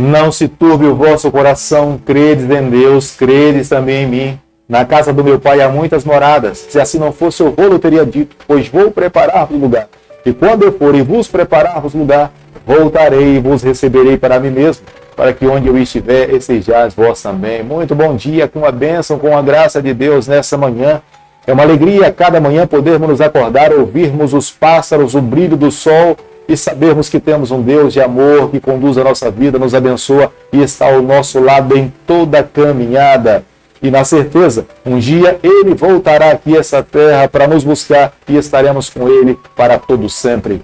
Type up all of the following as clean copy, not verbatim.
Não se turbe o vosso coração, credes em Deus, credes também em mim. Na casa do meu pai há muitas moradas. Se assim não fosse, eu vou-lhe teria dito, pois vou preparar-vos lugar. E quando eu for e vos preparar-vos lugar, voltarei e vos receberei para mim mesmo, para que onde eu estiver, estejais vós também. Muito bom dia, com a bênção, com a graça de Deus nessa manhã. É uma alegria cada manhã podermos nos acordar, ouvirmos os pássaros, o brilho do sol e sabermos que temos um Deus de amor que conduz a nossa vida, nos abençoa e está ao nosso lado em toda a caminhada. E na certeza, um dia Ele voltará aqui a essa terra para nos buscar e estaremos com Ele para todo sempre.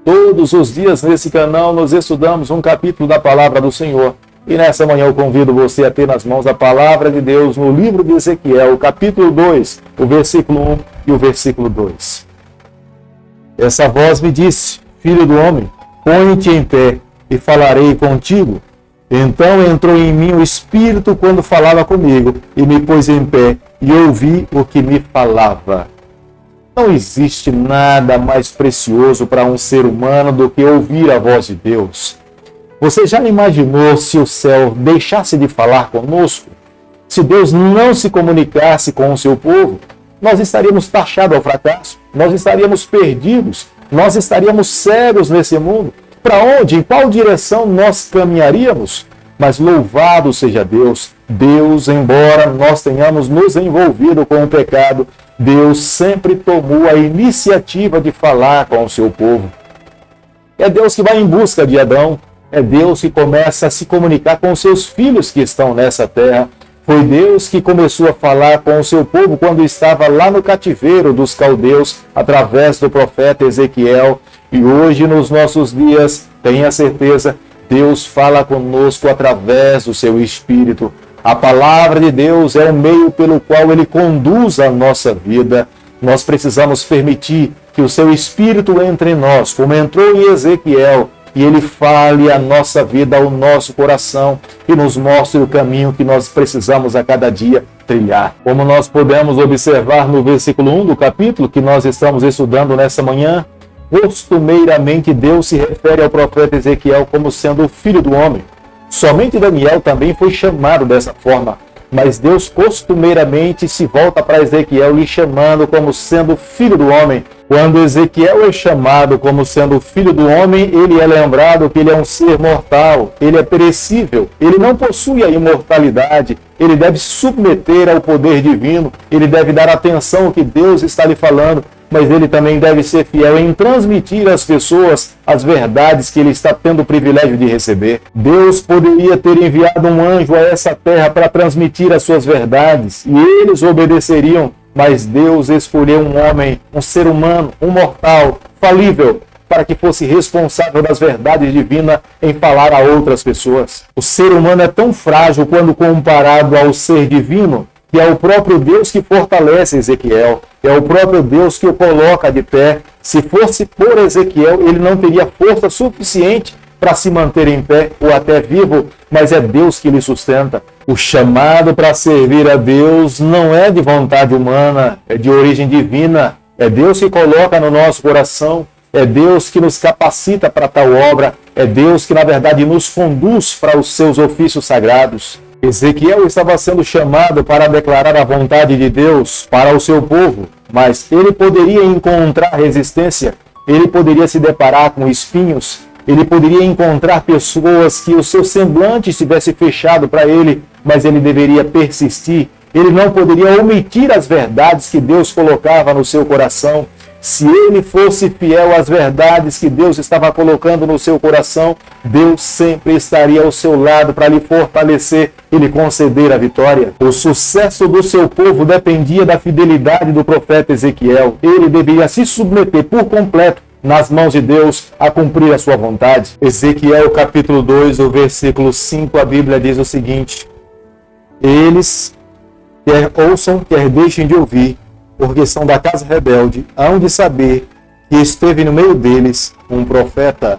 Todos os dias nesse canal nós estudamos um capítulo da Palavra do Senhor. E nessa manhã eu convido você a ter nas mãos a Palavra de Deus no livro de Ezequiel, o capítulo 2, o versículo 1 e o versículo 2. Essa voz me disse, filho do homem, põe-te em pé e falarei contigo. Então entrou em mim o Espírito quando falava comigo, e me pôs em pé, e ouvi o que me falava. Não existe nada mais precioso para um ser humano do que ouvir a voz de Deus. Você já imaginou se o céu deixasse de falar conosco? Se Deus não se comunicasse com o seu povo, nós estaríamos taxados ao fracasso, nós estaríamos perdidos, nós estaríamos cegos nesse mundo. Para onde, em qual direção nós caminharíamos? Mas louvado seja Deus. Deus, embora nós tenhamos nos envolvido com o pecado, Deus sempre tomou a iniciativa de falar com o seu povo. É Deus que vai em busca de Adão, é Deus que começa a se comunicar com os seus filhos que estão nessa terra. Foi Deus que começou a falar com o seu povo quando estava lá no cativeiro dos caldeus, através do profeta Ezequiel. E hoje, nos nossos dias, tenha certeza, Deus fala conosco através do seu Espírito. A palavra de Deus é o meio pelo qual Ele conduz a nossa vida. Nós precisamos permitir que o seu Espírito entre em nós, como entrou em Ezequiel, e Ele fale a nossa vida, ao nosso coração, e nos mostre o caminho que nós precisamos a cada dia trilhar. Como nós podemos observar no versículo 1 do capítulo que nós estamos estudando nessa manhã, costumeiramente Deus se refere ao profeta Ezequiel como sendo o filho do homem. Somente Daniel também foi chamado dessa forma, mas Deus costumeiramente se volta para Ezequiel lhe chamando como sendo filho do homem. Quando Ezequiel é chamado como sendo filho do homem, ele é lembrado que ele é um ser mortal, ele é perecível, ele não possui a imortalidade, ele deve se submeter ao poder divino, ele deve dar atenção ao que Deus está lhe falando, mas ele também deve ser fiel em transmitir às pessoas as verdades que ele está tendo o privilégio de receber. Deus poderia ter enviado um anjo a essa terra para transmitir as suas verdades, e eles obedeceriam, mas Deus escolheu um homem, um ser humano, um mortal, falível, para que fosse responsável das verdades divinas em falar a outras pessoas. O ser humano é tão frágil quando comparado ao ser divino, que é o próprio Deus que fortalece Ezequiel, é o próprio Deus que o coloca de pé. Se fosse por Ezequiel, ele não teria força suficiente para se manter em pé ou até vivo, mas é Deus que lhe sustenta. O chamado para servir a Deus não é de vontade humana, é de origem divina. É Deus que coloca no nosso coração, é Deus que nos capacita para tal obra, é Deus que, na verdade, nos conduz para os seus ofícios sagrados. Ezequiel estava sendo chamado para declarar a vontade de Deus para o seu povo, mas ele poderia encontrar resistência, ele poderia se deparar com espinhos, ele poderia encontrar pessoas que o seu semblante estivesse fechado para ele, mas ele deveria persistir, ele não poderia omitir as verdades que Deus colocava no seu coração. Se ele fosse fiel às verdades que Deus estava colocando no seu coração, Deus sempre estaria ao seu lado para lhe fortalecer e lhe conceder a vitória. O sucesso do seu povo dependia da fidelidade do profeta Ezequiel. Ele deveria se submeter por completo nas mãos de Deus a cumprir a sua vontade. Ezequiel capítulo 2, o versículo 5, a Bíblia diz o seguinte: eles, quer ouçam, quer deixem de ouvir, porque são da casa rebelde, hão de saber que esteve no meio deles um profeta.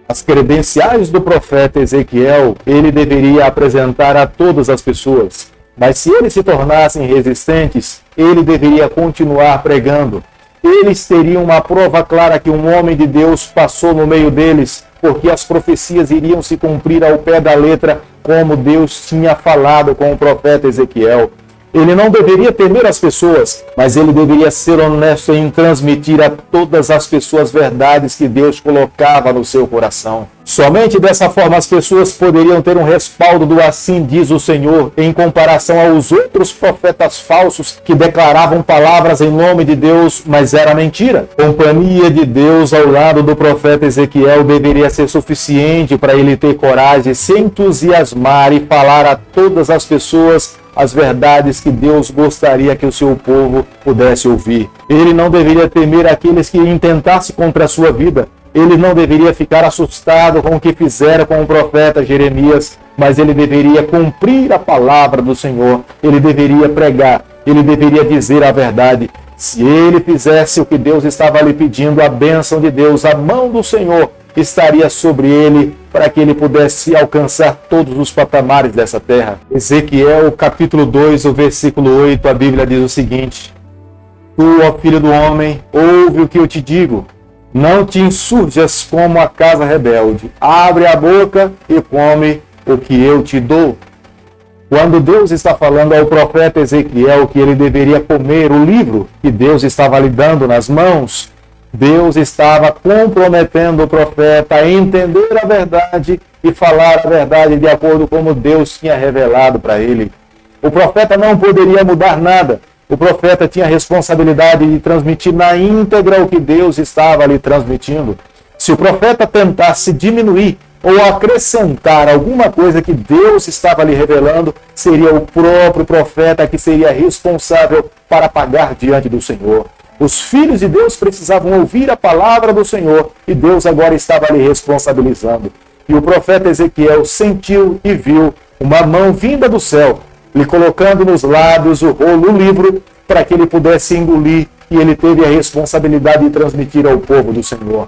As credenciais do profeta Ezequiel, ele deveria apresentar a todas as pessoas. Mas se eles se tornassem resistentes, ele deveria continuar pregando. Eles teriam uma prova clara que um homem de Deus passou no meio deles, porque as profecias iriam se cumprir ao pé da letra, como Deus tinha falado com o profeta Ezequiel. Ele não deveria temer as pessoas, mas ele deveria ser honesto em transmitir a todas as pessoas verdades que Deus colocava no seu coração. Somente dessa forma as pessoas poderiam ter um respaldo do assim diz o Senhor, em comparação aos outros profetas falsos que declaravam palavras em nome de Deus, mas era mentira. A companhia de Deus ao lado do profeta Ezequiel deveria ser suficiente para ele ter coragem, se entusiasmar e falar a todas as pessoas as verdades que Deus gostaria que o seu povo pudesse ouvir. Ele não deveria temer aqueles que intentassem contra a sua vida. Ele não deveria ficar assustado com o que fizeram com o profeta Jeremias, mas ele deveria cumprir a palavra do Senhor. Ele deveria pregar, ele deveria dizer a verdade. Se ele fizesse o que Deus estava lhe pedindo, a bênção de Deus, a mão do Senhor estaria sobre ele para que ele pudesse alcançar todos os patamares dessa terra. Ezequiel, capítulo 2, o versículo 8, a Bíblia diz o seguinte: Tu, ó filho do homem, ouve o que eu te digo. Não te insurjas como a casa rebelde. Abre a boca e come o que eu te dou. Quando Deus está falando ao profeta Ezequiel que ele deveria comer o livro que Deus estava lhe dando nas mãos, Deus estava comprometendo o profeta a entender a verdade e falar a verdade de acordo com como Deus tinha revelado para ele. O profeta não poderia mudar nada. O profeta tinha a responsabilidade de transmitir na íntegra o que Deus estava lhe transmitindo. Se o profeta tentasse diminuir ou acrescentar alguma coisa que Deus estava lhe revelando, seria o próprio profeta que seria responsável para pagar diante do Senhor. Os filhos de Deus precisavam ouvir a palavra do Senhor e Deus agora estava lhe responsabilizando. E o profeta Ezequiel sentiu e viu uma mão vinda do céu, lhe colocando nos lábios o livro para que ele pudesse engolir, e ele teve a responsabilidade de transmitir ao povo do Senhor.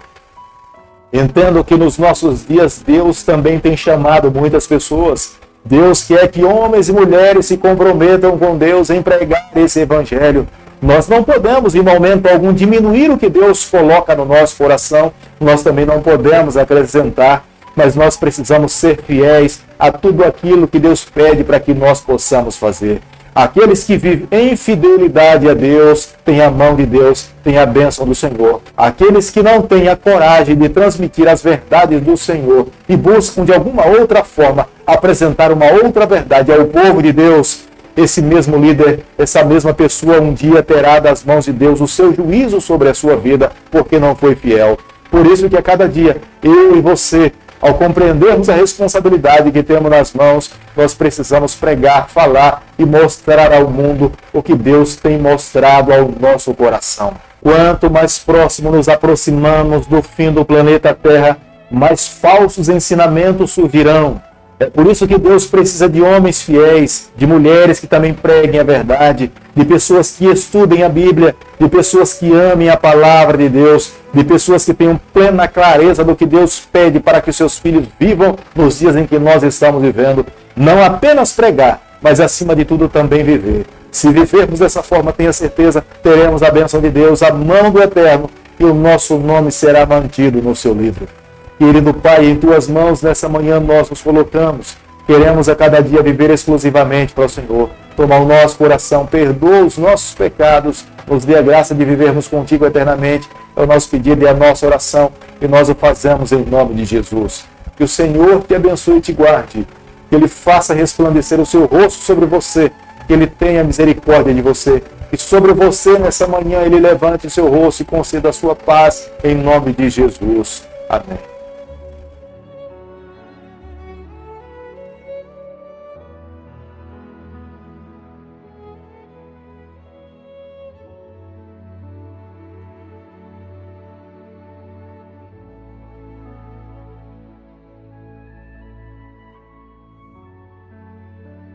Entendo que nos nossos dias Deus também tem chamado muitas pessoas. Deus quer que homens e mulheres se comprometam com Deus em pregar esse evangelho. Nós não podemos, em momento algum, diminuir o que Deus coloca no nosso coração. Nós também não podemos acrescentar, mas nós precisamos ser fiéis a tudo aquilo que Deus pede para que nós possamos fazer. Aqueles que vivem em fidelidade a Deus, têm a mão de Deus, têm a bênção do Senhor. Aqueles que não têm a coragem de transmitir as verdades do Senhor e buscam de alguma outra forma apresentar uma outra verdade ao povo de Deus, esse mesmo líder, essa mesma pessoa um dia terá das mãos de Deus o seu juízo sobre a sua vida, porque não foi fiel. Por isso que a cada dia, eu e você, ao compreendermos a responsabilidade que temos nas mãos, nós precisamos pregar, falar e mostrar ao mundo o que Deus tem mostrado ao nosso coração. Quanto mais próximo nos aproximamos do fim do planeta Terra, mais falsos ensinamentos surgirão. É por isso que Deus precisa de homens fiéis, de mulheres que também preguem a verdade, de pessoas que estudem a Bíblia, de pessoas que amem a palavra de Deus, de pessoas que tenham plena clareza do que Deus pede para que seus filhos vivam nos dias em que nós estamos vivendo. Não apenas pregar, mas acima de tudo também viver. Se vivermos dessa forma, tenha certeza, teremos a bênção de Deus, a mão do Eterno, e o nosso nome será mantido no seu livro. Querido Pai, em Tuas mãos nessa manhã nós nos colocamos. Queremos a cada dia viver exclusivamente para o Senhor. Toma o nosso coração, perdoa os nossos pecados, nos dê a graça de vivermos contigo eternamente. É o nosso pedido e a nossa oração, e nós o fazemos em nome de Jesus. Que o Senhor te abençoe e te guarde, que Ele faça resplandecer o seu rosto sobre você, que Ele tenha misericórdia de você, que sobre você nessa manhã Ele levante o seu rosto e conceda a sua paz, em nome de Jesus. Amém.